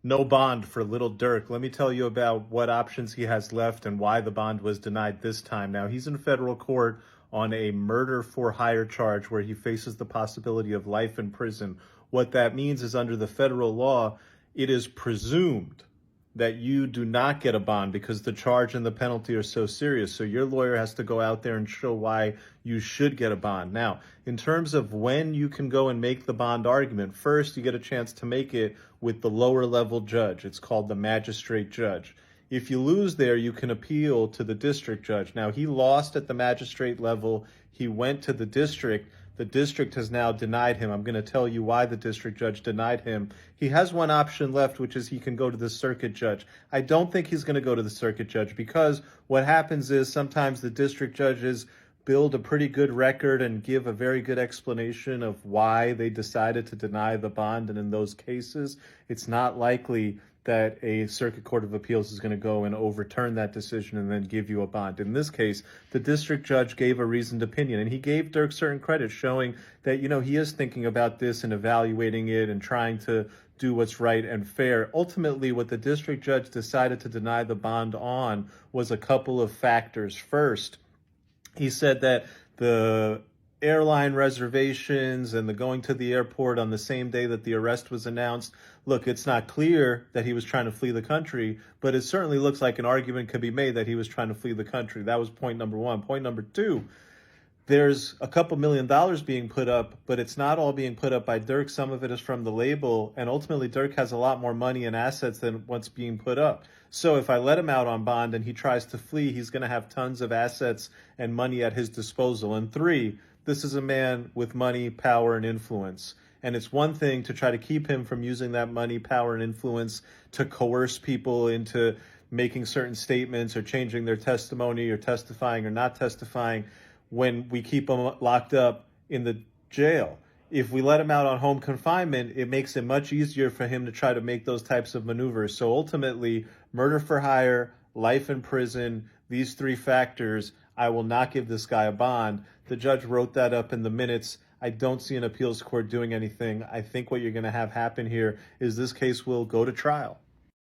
No bond for little Dirk. Let me tell you about what options he has left and why the bond was denied this time. Now, he's in federal court on a murder for hire charge where he faces the possibility of life in prison. What that means is under the federal law, it is presumed that you do not get a bond because the charge and the penalty are so serious. So your lawyer has to go out there and show why you should get a bond. Now, in terms of when you can go and make the bond argument, first you get a chance to make it with the lower level judge. It's called the magistrate judge. If you lose there, you can appeal to the district judge. Now, he lost at the magistrate level. He went to the district. The district has now denied him. I'm going to tell you why the district judge denied him. He has one option left, which is he can go to the circuit judge. I don't think he's going to go to the circuit judge because what happens is sometimes the district judges build a pretty good record and give a very good explanation of why they decided to deny the bond. And in those cases, it's not likely that a circuit court of appeals is going to go and overturn that decision and then give you a bond. In this case, the district judge gave a reasoned opinion, and he gave Dirk certain credit, showing that, he is thinking about this and evaluating it and trying to do what's right and fair. Ultimately, what the district judge decided to deny the bond on was a couple of factors. First, he said that the airline reservations and the going to the airport on the same day that the arrest was announced. Look, it's not clear that he was trying to flee the country, but it certainly looks like an argument could be made that he was trying to flee the country. That was point number one. Point number two, there's a couple $1 million being put up, but it's not all being put up by Dirk. Some of it is from the label, and ultimately Dirk has a lot more money and assets than what's being put up. So if I let him out on bond and he tries to flee, he's going to have tons of assets and money at his disposal. And three, this is a man with money, power, and influence. And it's one thing to try to keep him from using that money, power, and influence to coerce people into making certain statements or changing their testimony or testifying or not testifying when we keep him locked up in the jail. If we let him out on home confinement, it makes it much easier for him to try to make those types of maneuvers. So ultimately, murder for hire, life in prison, these three factors, I will not give this guy a bond. The judge wrote that up in the minutes. I don't see an appeals court doing anything. I think what you're going to have happen here is this case will go to trial.